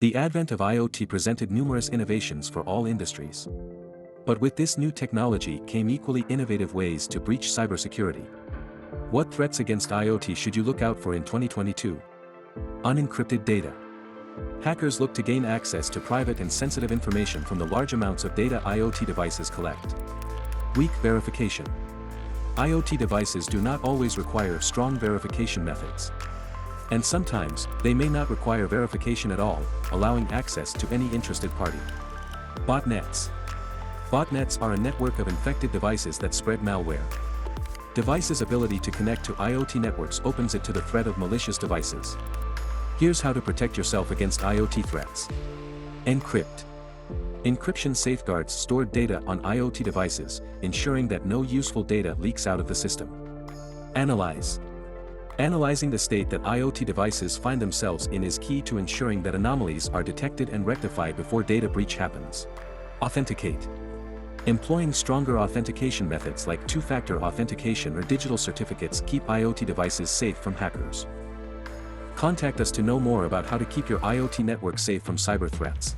The advent of IoT presented numerous innovations for all industries. But with this new technology came equally innovative ways to breach cybersecurity. What threats against IoT should you look out for in 2022? Unencrypted data. Hackers look to gain access to private and sensitive information from the large amounts of data IoT devices collect. Weak verification. IoT devices do not always require strong verification methods. And sometimes, they may not require verification at all, allowing access to any interested party. Botnets. Botnets are a network of infected devices that spread malware. Devices' ability to connect to IoT networks opens it to the threat of malicious devices. Here's how to protect yourself against IoT threats. Encrypt. Encryption safeguards stored data on IoT devices, ensuring that no useful data leaks out of the system. Analyze. Analyzing the state that IoT devices find themselves in is key to ensuring that anomalies are detected and rectified before data breach happens. Authenticate. Employing stronger authentication methods like two-factor authentication or digital certificates keep IoT devices safe from hackers. Contact us to know more about how to keep your IoT network safe from cyber threats.